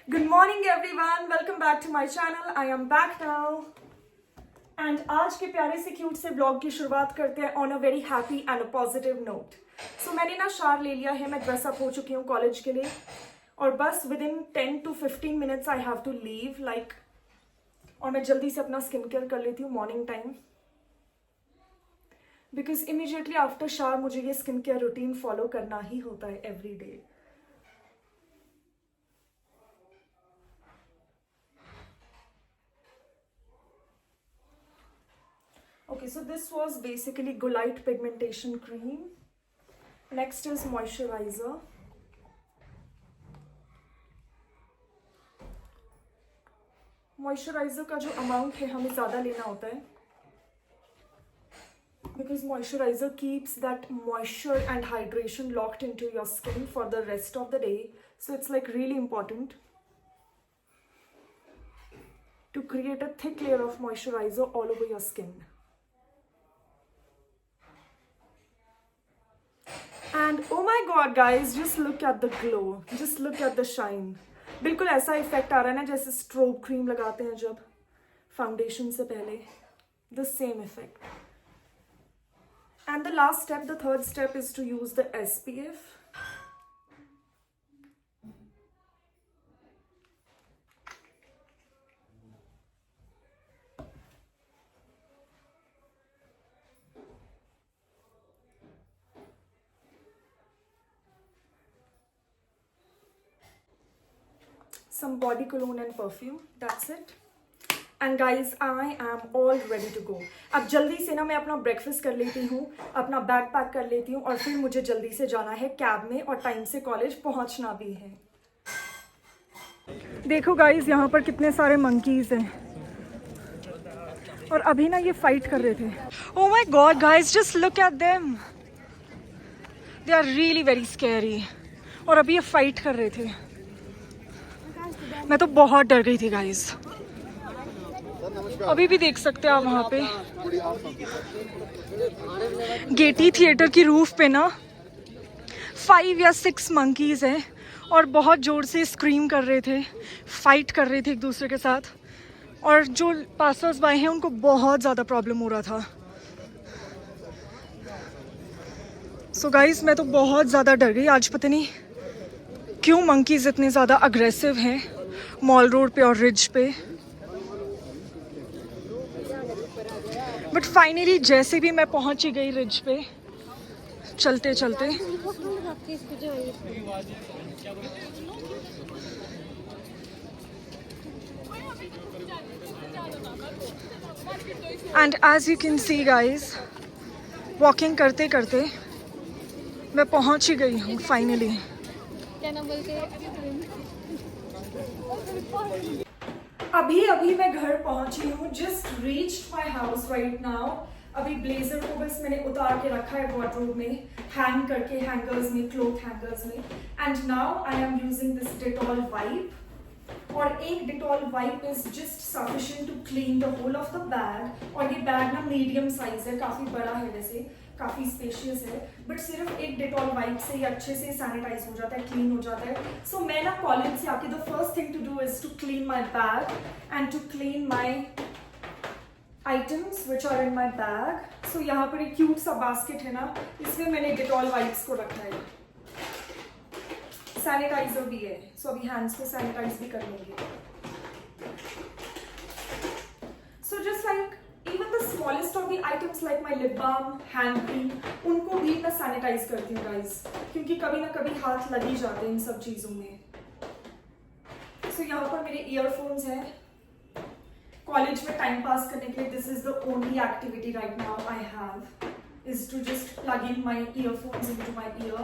Good morning everyone, welcome back to my channel. I am back now. And आज के प्यारे से cute से ब्लॉग की शुरुआत करते हैं on a very happy and a positive note. So मैंने ना शार ले लिया है, मैं ड्रेस अप हो चुकी हूँ कॉलेज के लिए और बस within 10 to 15 minutes I have to leave like और मैं जल्दी से अपना स्किन केयर कर लेती हूँ morning time because immediately after शार मुझे ये स्किन केयर रूटीन फॉलो करना ही होता है every day. Okay, so this was basically Gulite pigmentation cream. Next is moisturizer. Moisturizer का जो अमाउंट है हमें ज़्यादा लेना होता है because moisturizer keeps that moisture and hydration locked into your skin for the rest of the day. So it's like really important to create a thick layer of moisturizer all over your skin. And oh my god guys, just look at the glow, just look at the shine. बिल्कुल ऐसा effect आ रहा है ना जैसे strobe cream लगाते हैं जब foundation से पहले, the same effect. And the last step, the third step is to use the SPF. Some body cologne and perfume, that's it. And guys, I am all ready to go. अब जल्दी से ना मैं अपना breakfast कर लेती हूँ, अपना बैग पैक कर लेती हूँ और फिर मुझे जल्दी से जाना है कैब में और टाइम से कॉलेज पहुँचना भी है. देखो गाइज यहाँ पर कितने सारे मंकीज हैं और अभी ना ये फाइट कर रहे थे. Oh my god guys, just look at them. They are really very scary. और अभी ये फाइट कर रहे थे. मैं तो बहुत डर गई थी गाइज. अभी भी देख सकते हैं आप वहाँ पे गेटी थिएटर की रूफ पे ना 5 या 6 मंकीज हैं और बहुत जोर से स्क्रीम कर रहे थे, फाइट कर रहे थे एक दूसरे के साथ और जो पासर्स बाय हैं उनको बहुत ज़्यादा प्रॉब्लम हो रहा था. सो गाइज मैं तो बहुत ज़्यादा डर गई. आज पता नहीं क्यों मंकीज इतने ज़्यादा अग्रेसिव हैं मॉल रोड पे और रिज पे. बट फाइनली जैसे भी मैं पहुंच ही गई रिज पे चलते चलते. And as you can see guys, walking करते करते मैं पहुंच ही गई हूँ फाइनली. अभी मैं घर पहुंची हूँ. Just reached my house right now. अभी ब्लेजर को बस मैंने उतार के रखा है वार्डरोब में, हैंग करके हैंगर्स में, क्लोथ हैंगर्स में. And now I am using this Dettol wipe और एक Dettol wipe is just sufficient to clean the whole of the bag. और ये बैग ना मीडियम साइज है, काफी बड़ा है, वैसे काफी स्पेशियस है, बट सिर्फ एक डिटॉल वाइप से ये अच्छे से सैनिटाइज हो जाता है, क्लीन हो जाता है. सो मैं ना कॉलेज से आके the first thing to do is to clean my bag and to clean my items which are in my bag. So यहाँ पर एक क्यूट सा बास्केट है ना, इसमें मैंने डिटॉल वाइप्स को रखा है. सैनिटाइजर भी है, सो अभी हैंड्स को सैनिटाइज भी कर लेंगे. So just like even the smallest of the items like my lip balm, hand cream, उनको भी मैं सैनिटाइज करती हूँ गाइज, क्योंकि कभी ना कभी हाथ लग ही जाते हैं इन सब चीज़ों में. सो यहाँ पर मेरे ईयरफोन्स हैं. कॉलेज में टाइम पास करने के लिए this is the only activity right now I have, is to just plug in my earphones into my ear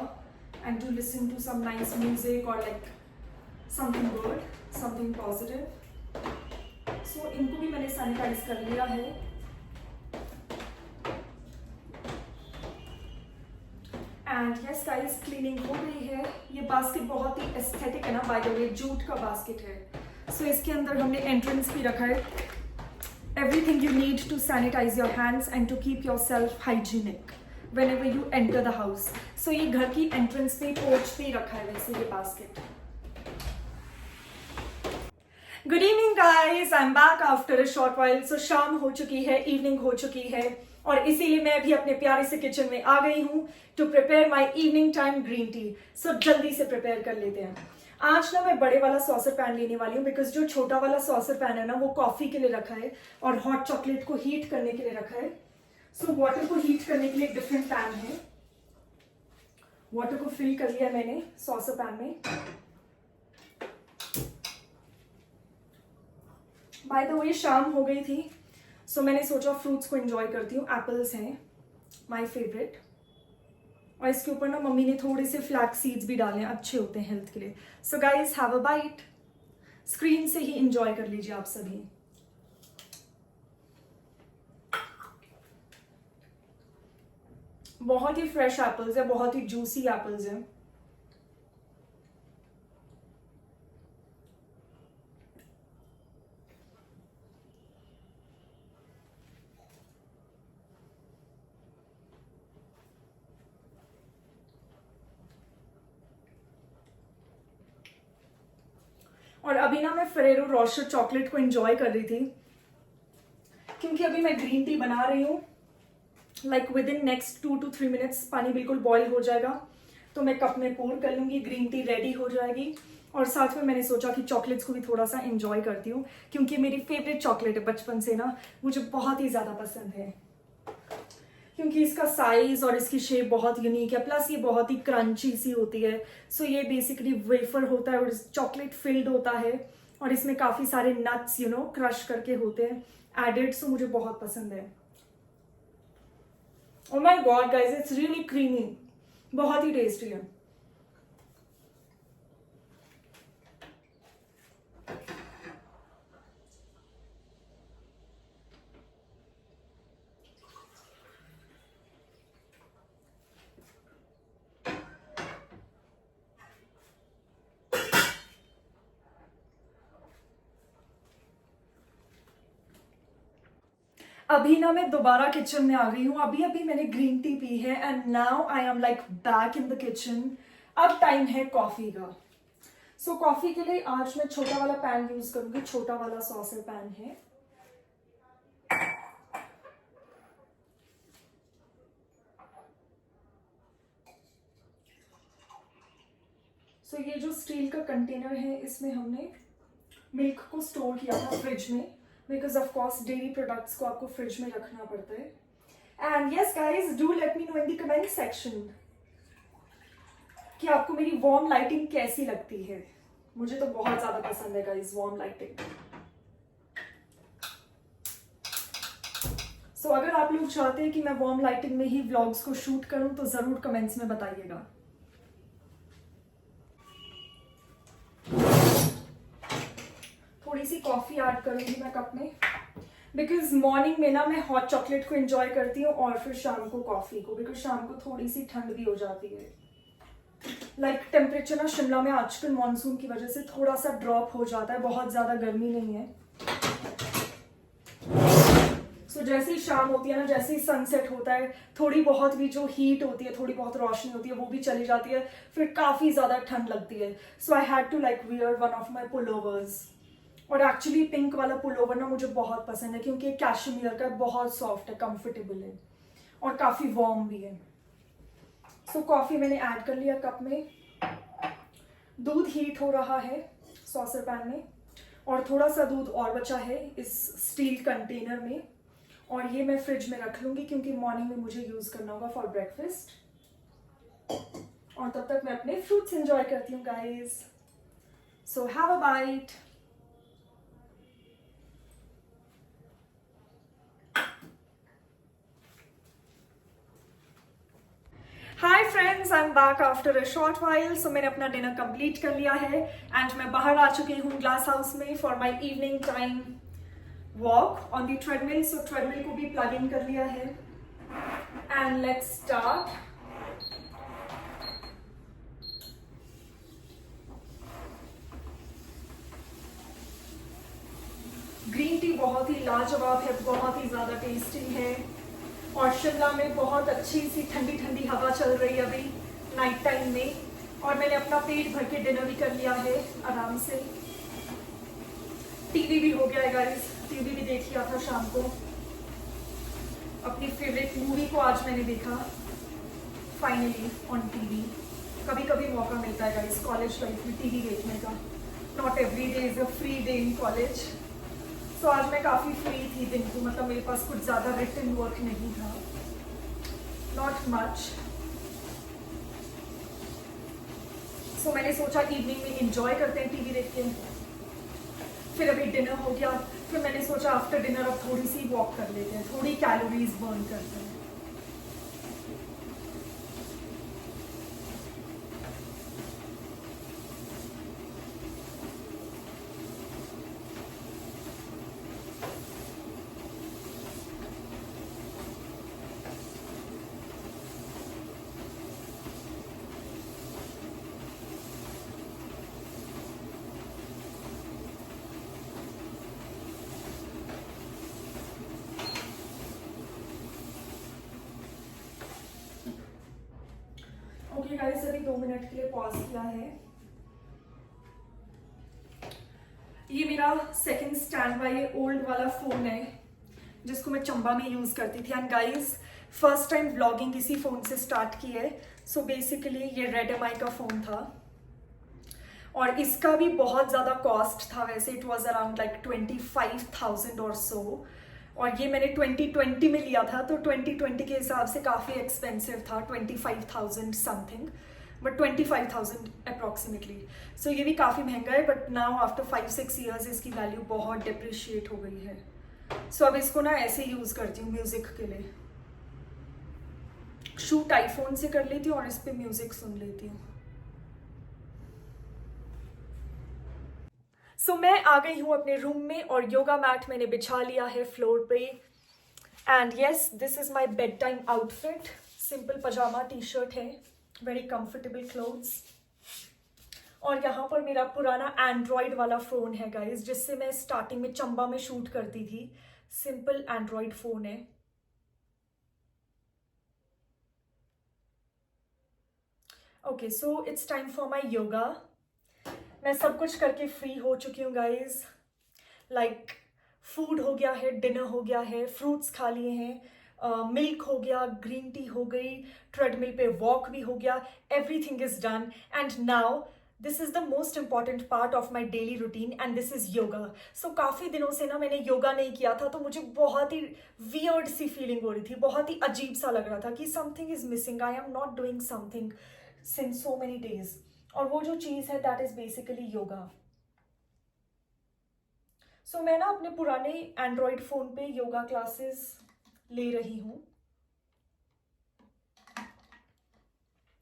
and to listen to some nice music और like something good, something positive. So इनको भी मैंने sanitise कर लिया है. And yes guys, cleaning हो गई है. ये बास्केट बहुत ही एस्थेटिक है ना, बाय द वे जूट का बास्केट है. सो इसके अंदर हमने एंट्रेंस भी रखा है, everything you need to sanitise your hands and to keep your self hygienic whenever you enter the house. So ये घर की एंट्रेंस पे, पोर्च पे रखा है वैसे ये basket. Good evening guys, I am back after a short while. So शाम हो चुकी है, इवनिंग हो चुकी है और इसीलिए मैं भी अपने प्यारे से किचन में आ गई हूँ to prepare my evening time green tea. So जल्दी से प्रिपेयर कर लेते हैं। आज ना मैं बड़े वाला सॉसर पैन लेने वाली हूँ बिकॉज जो छोटा वाला सॉसर पैन है ना वो कॉफी के लिए रखा है और हॉट चॉकलेट को हीट करने के लिए रखा है। सो वाटर को हीट करने के लिए एक डिफरेंट पैन है। वाटर को फिल कर लिया मैंने सॉसर पैन में। बाय द वे शाम हो गई थी, सो मैंने सोचा फ्रूट्स को एंजॉय करती हूँ। एप्पल्स हैं माय फेवरेट और इसके ऊपर ना मम्मी ने थोड़े से फ्लैक्स सीड्स भी डाले हैं, अच्छे होते हैं हेल्थ के लिए। So guys have a bite. Screen से ही एंजॉय कर लीजिए आप सभी। बहुत ही फ्रेश एप्पल्स है, बहुत ही जूसी एप्पल्स हैं। और अभी ना मैं फेरेरो रोस्टर चॉकलेट को एंजॉय कर रही थी क्योंकि अभी मैं ग्रीन टी बना रही हूँ। Like with in next 2 to 3 minutes पानी बिल्कुल बॉईल हो जाएगा तो मैं कप में पोर कर लूंगी, ग्रीन टी रेडी हो जाएगी। और साथ में मैंने सोचा कि चॉकलेट्स को भी थोड़ा सा एंजॉय करती हूँ क्योंकि मेरी फेवरेट चॉकलेट है बचपन से ना, मुझे बहुत ही ज़्यादा पसंद है क्योंकि इसका साइज और इसकी शेप बहुत यूनिक है, प्लस ये बहुत ही क्रंची सी होती है। सो ये बेसिकली वेफर होता है और चॉकलेट फिल्ड होता है और इसमें काफ़ी सारे नट्स क्रश करके होते हैं एडेड। सो मुझे बहुत पसंद है। Oh my God guys, it's really creamy, बहुत ही टेस्टी है। अभी ना मैं दोबारा किचन में आ गई हूँ। अभी अभी मैंने ग्रीन टी पी है and now I am like back in the kitchen. अब टाइम है कॉफी का। सो कॉफी के लिए आज मैं छोटा वाला पैन यूज करूंगी, छोटा वाला सॉसर पैन है। सो ये जो स्टील का कंटेनर है इसमें हमने मिल्क को स्टोर किया था फ्रिज में because of course dairy products को आपको फ्रिज में रखना पड़ता है। And yes guys, do let me know in the comment section कि आपको मेरी वार्म लाइटिंग कैसी लगती है। मुझे तो बहुत ज्यादा पसंद है गाइज वार्म लाइटिंग। सो अगर आप लोग चाहते हैं कि मैं वार्म लाइटिंग में ही व्लॉग्स को शूट करूं तो जरूर कमेंट्स में बताइएगा। थोड़ी सी कॉफी ऐड करूंगी मैं कप में बिकॉज मॉर्निंग में ना मैं हॉट चॉकलेट को एंजॉय करती हूँ और फिर शाम को कॉफी को, बिकॉज शाम को थोड़ी सी ठंड भी हो जाती है। लाइक टेम्परेचर ना शिमला में आजकल मॉनसून की वजह से थोड़ा सा ड्रॉप हो जाता है, बहुत ज्यादा गर्मी नहीं है। सो जैसे ही शाम होती है ना, जैसे ही सनसेट होता है, थोड़ी बहुत भी जो हीट होती है, थोड़ी बहुत रोशनी होती है वो भी चली जाती है, फिर काफी ज्यादा ठंड लगती है। So I had to like wear one of my pullovers. और एक्चुअली पिंक वाला पुलोवर ना मुझे बहुत पसंद है क्योंकि कैशमीयर का बहुत सॉफ्ट है, कंफर्टेबल है और काफी वार्म भी है। सो कॉफी मैंने ऐड कर लिया कप में। दूध हीट हो रहा है सॉसर पैन में और थोड़ा सा दूध और बचा है इस स्टील कंटेनर में और ये मैं फ्रिज में रख लूंगी क्योंकि मॉर्निंग में मुझे यूज करना होगा फॉर ब्रेकफास्ट। और तब तक मैं अपने फ्रूट्स एंजॉय करती हूँ guys. So have a bite. Hi friends, I am back after a short while. So मैंने अपना डिनर कंप्लीट कर लिया है एंड मैं बाहर आ चुकी हूँ ग्लास हाउस में for my evening time walk on the treadmill. So treadmill को भी प्लग इन कर लिया है and let's start. Green tea बहुत ही लाजवाब है, बहुत ही ज्यादा टेस्टी है और शिमला में बहुत अच्छी सी ठंडी ठंडी हवा चल रही है अभी नाइट टाइम में और मैंने अपना पेट भर के डिनर भी कर लिया है आराम से। टीवी भी हो गया है गाइस, टीवी भी देख लिया था शाम को। अपनी फेवरेट मूवी को आज मैंने देखा फाइनली ऑन टीवी। कभी कभी मौका मिलता है गाइस कॉलेज लाइफ में टीवी देखने का, not every day is a free day in college. So आज मैं काफ़ी फ्री थी दिन को, मतलब मेरे पास कुछ ज़्यादा रिटन वर्क नहीं था, नॉट मच। सो मैंने सोचा इवनिंग में इंजॉय करते हैं टीवी देख के। फिर अभी डिनर हो गया, फिर मैंने सोचा आफ्टर डिनर अब थोड़ी सी वॉक कर लेते हैं, थोड़ी कैलोरीज बर्न करते हैं। ओके गाइस, अभी 2 मिनट के लिए पॉज किया है। ये मेरा सेकंड स्टैंड बाय ओल्ड वाला फोन है जिसको मैं चंबा में यूज करती थी। And guys, first time vlogging इसी फोन से स्टार्ट की है। सो बेसिकली ये रेडमी का फोन था और इसका भी बहुत ज़्यादा कॉस्ट था। वैसे इट वॉज अराउंड लाइक 25,000 और सो, और ये मैंने 2020 में लिया था, तो 2020 के हिसाब से काफ़ी एक्सपेंसिव था, 25,000 समथिंग, बट 25,000 अप्रॉक्सीमेटली। सो ये भी काफ़ी महंगा है, बट नाउ आफ्टर 5-6 ईयर्स इसकी वैल्यू बहुत डिप्रिशिएट हो गई है। सो अब इसको ना ऐसे यूज़ करती हूँ म्यूज़िक के लिए। शूट आईफोन से कर लेती हूँ और इस पर म्यूज़िक सुन लेती हूँ। सो मैं आ गई हूँ अपने रूम में और योगा मैट मैंने बिछा लिया है फ्लोर पे। And yes, this is my bed time outfit. Simple pyjama T shirt है, वेरी कंफर्टेबल क्लोथ्स। और यहाँ पर मेरा पुराना एंड्रॉयड वाला फ़ोन है गाइज, जिससे मैं स्टार्टिंग में चंबा में शूट करती थी। सिंपल एंड्रॉयड फ़ोन है। Okay, so it's time for माई योगा। मैं सब कुछ करके फ्री हो चुकी हूँ गाइज। लाइक फूड हो गया है, डिनर हो गया है, फ्रूट्स खा लिए हैं, मिल्क हो गया, ग्रीन टी हो गई, ट्रेडमिल पे वॉक भी हो गया, everything is done. And now this is the most important part of my daily routine and this is yoga. So काफ़ी दिनों से ना मैंने योगा नहीं किया था, तो मुझे बहुत ही वियर्ड सी फीलिंग हो रही थी, बहुत ही अजीब सा लग रहा था कि something is missing, I am not doing something since so many days. और वो जो चीज़ है दैट इज बेसिकली योगा। सो मैं ना अपने पुराने एंड्रॉयड फ़ोन पे योगा क्लासेस ले रही हूँ।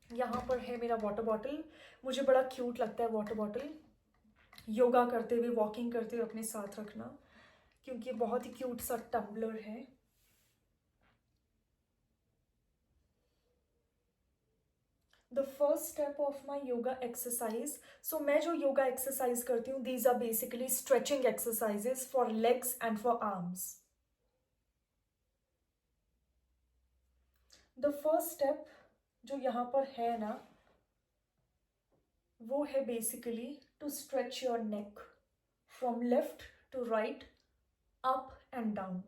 यहाँ पर है मेरा वाटर बॉटल, मुझे बड़ा क्यूट लगता है वाटर बॉटल योगा करते हुए, वॉकिंग करते हुए अपने साथ रखना, क्योंकि ये बहुत ही क्यूट सा टम्बलर है। The first step of my yoga exercise. So मैं जो योगा एक्सरसाइज करती हूँ, these are basically stretching exercises for legs and for arms. The first step जो यहाँ पर है ना, वो है basically to stretch your neck from left to right, up and down.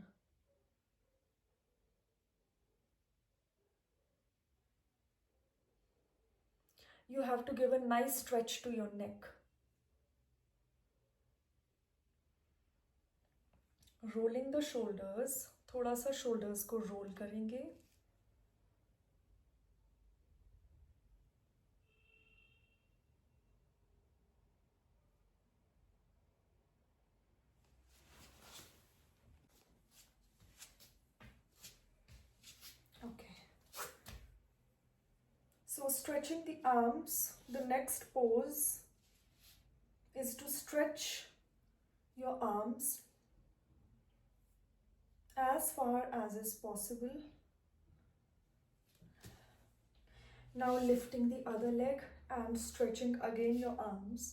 You have to give a nice stretch to your neck. Rolling the shoulders, थोड़ा सा shoulders को roll करेंगे। Okay. So stretching the arms, the next pose is to stretch your arms as far as is possible. Now lifting the other leg and stretching again your arms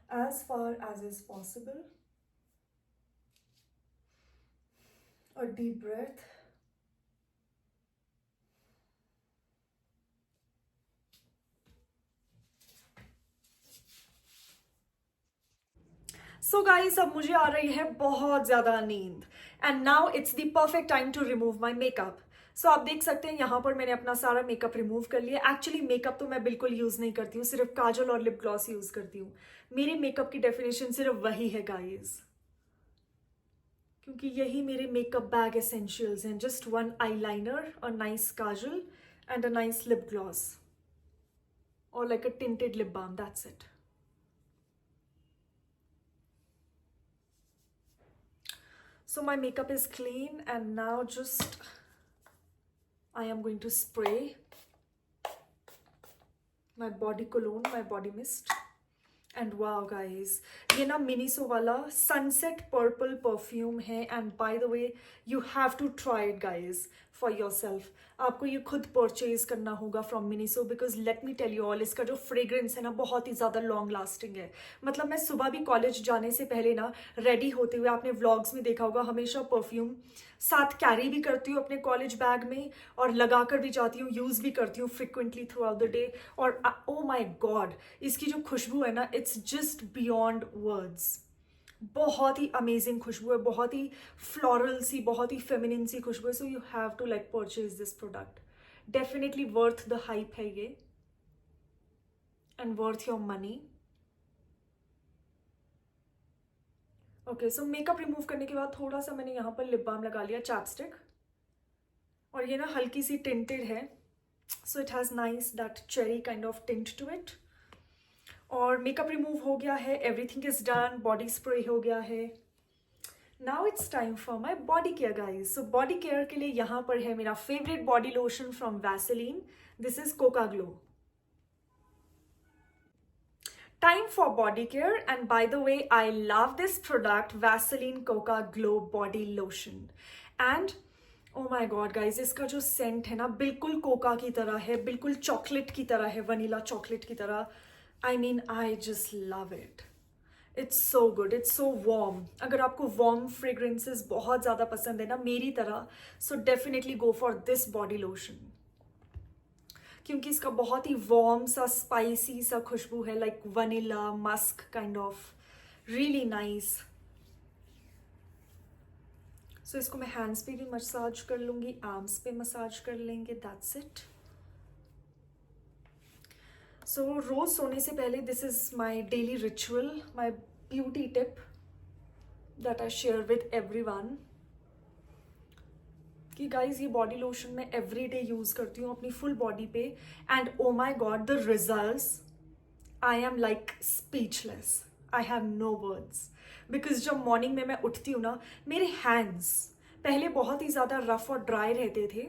as far as is possible. A deep breath. So guys, अब मुझे आ रही है बहुत ज्यादा नींद and now it's the perfect time to remove my makeup. So आप देख सकते हैं यहाँ पर मैंने अपना सारा मेकअप रिमूव कर लिया. एक्चुअली मेकअप तो मैं बिल्कुल यूज नहीं करती हूँ, सिर्फ काजल और लिप ग्लॉस यूज करती हूँ. मेरे मेकअप की डेफिनेशन सिर्फ वही है गाइस, क्योंकि यही मेरे मेकअप बैग एसेंशियल्स हैं. Just one eyeliner, a nice kajal and a nice lip gloss और like a tinted lip balm. That's it. So my makeup is clean and now just I am going to spray my body cologne, my body mist. And wow guys, ये ना Miniso वाला sunset purple perfume है. And by the way, you have to try it guys for yourself. आपको ये खुद purchase करना होगा from Miniso, because let me tell you all, इसका जो फ्रेग्रेंस है ना बहुत ही ज़्यादा लॉन्ग लास्टिंग है. मतलब मैं सुबह भी कॉलेज जाने से पहले ना रेडी होते हुए, आपने व्लॉग्स में देखा होगा, हमेशा परफ्यूम साथ कैरी भी करती हूँ अपने कॉलेज बैग में और लगा कर भी जाती हूँ, यूज़ भी करती हूँ frequently through out the day. और ओ माई गॉड, इसकी जो खुशबू है ना, इट्स जस्ट बियॉन्ड वर्ड्स. बहुत ही अमेजिंग खुशबू है, बहुत ही फ्लोरल सी, बहुत ही फेमिनिन सी खुशबू है. So you have to like purchase this product. Definitely worth the hype है ये and worth your money. Okay, so makeup remove करने के बाद थोड़ा सा मैंने यहाँ पर लिप बाम लगा लिया, चैपस्टिक. और ये ना हल्की सी टिंटेड है, so it has nice that cherry kind of tint to it. और मेकअप रिमूव हो गया है, everything is done, body spray हो गया है. Now it's time for my body care guys. So body care के लिए यहाँ पर है मेरा favourite body lotion from Vaseline. This is cocoa glow. Time for body care, and by the way, I love this product, Vaseline Coca Glow Body Lotion. And oh my god guys, इसका जो Saint है ना बिल्कुल Coca की तरह है, बिल्कुल chocolate की तरह है, वनीला चॉकलेट की तरह. I mean, I just love it. It's so good, it's so warm. अगर आपको warm fragrances बहुत ज़्यादा पसंद है ना मेरी तरह, so definitely go for this body lotion. क्योंकि इसका बहुत ही वार्म सा स्पाइसी सा खुशबू है, like vanilla musk kind of, really nice. So इसको मैं हैंड्स पे भी मसाज कर लूंगी, आर्म्स पे मसाज कर लेंगे. That's it. सो रोज सोने से पहले this is my daily ritual, my beauty tip that I share with everyone कि गाइज ये बॉडी लोशन मैं एवरी डे यूज करती हूँ अपनी फुल बॉडी पे. And oh my God, the results, I am like speechless. I have no words. Because जब morning में मैं उठती हूँ ना, मेरे हैंड्स पहले बहुत ही ज़्यादा रफ और ड्राई रहते थे,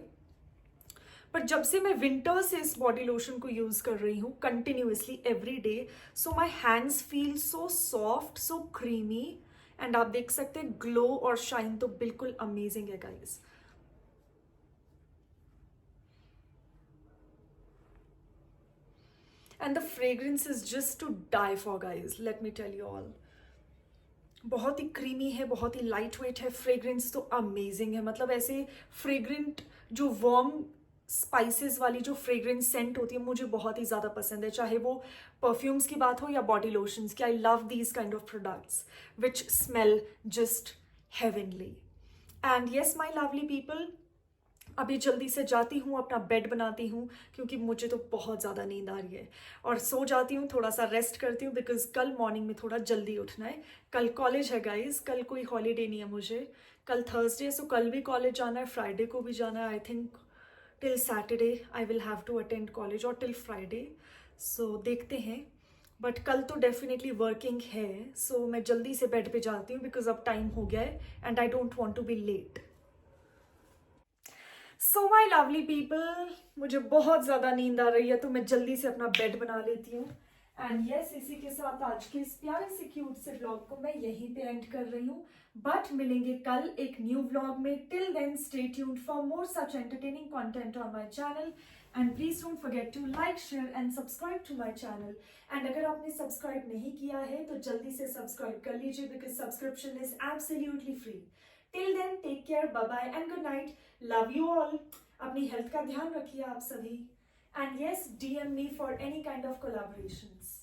पर जब से मैं विंटर से इस बॉडी लोशन को यूज़ कर रही हूँ continuously every day, so my hands feel so soft, so creamy. And आप देख सकते हैं ग्लो और शाइन तो बिल्कुल अमेजिंग है guys. And the fragrance is just to die for guys, let me tell you all. बहुत ही क्रीमी है, बहुत ही लाइट वेट है, फ्रेग्रेंस तो अमेजिंग है. मतलब ऐसे फ्रेग्रेंट जो वार्म स्पाइसेस वाली जो फ्रेग्रेंस सेंट होती है मुझे बहुत ही ज़्यादा पसंद है, चाहे वो परफ्यूम्स की बात हो या बॉडी लोशंस की. I love these kind of products which smell just heavenly. And yes my lovely people, अभी जल्दी से जाती हूँ, अपना बेड बनाती हूँ, क्योंकि मुझे तो बहुत ज़्यादा नींद आ रही है. और सो जाती हूँ, थोड़ा सा रेस्ट करती हूँ, बिकॉज कल मॉर्निंग में थोड़ा जल्दी उठना है. कल कॉलेज है गाइज, कल कोई हॉलीडे नहीं है मुझे. कल थर्सडे, सो कल भी कॉलेज जाना है, फ्राइडे को भी जाना है. I think till Saturday I will have to attend college, और टिल फ्राइडे. सो देखते हैं, बट कल तो डेफिनेटली वर्किंग है. सो मैं जल्दी से बेड पे जाती हूँ, बिकॉज अब टाइम हो गया है and I don't want to be late. So my lovely people, मुझे बहुत ज़्यादा नींद आ रही है, तो मैं जल्दी से अपना बेड बना लेती हूँ. एंड यस, इसी के साथ आज के इस प्यारे से क्यूट से व्लॉग को मैं यहीं पे एंड कर रही हूँ. बट मिलेंगे कल एक न्यू व्लॉग में. Till then stay tuned for more such entertaining content on my channel. And please don't forget to like, share and subscribe to my channel. And अगर आपने सब्सक्राइब नहीं किया है तो जल्दी से सब्सक्राइब कर लीजिए, because subscription is absolutely free. Till then, take care, bye bye and good night. Love you all. अपनी हेल्थ का ध्यान रखिए आप सभी. And yes, DM me for any kind of collaborations.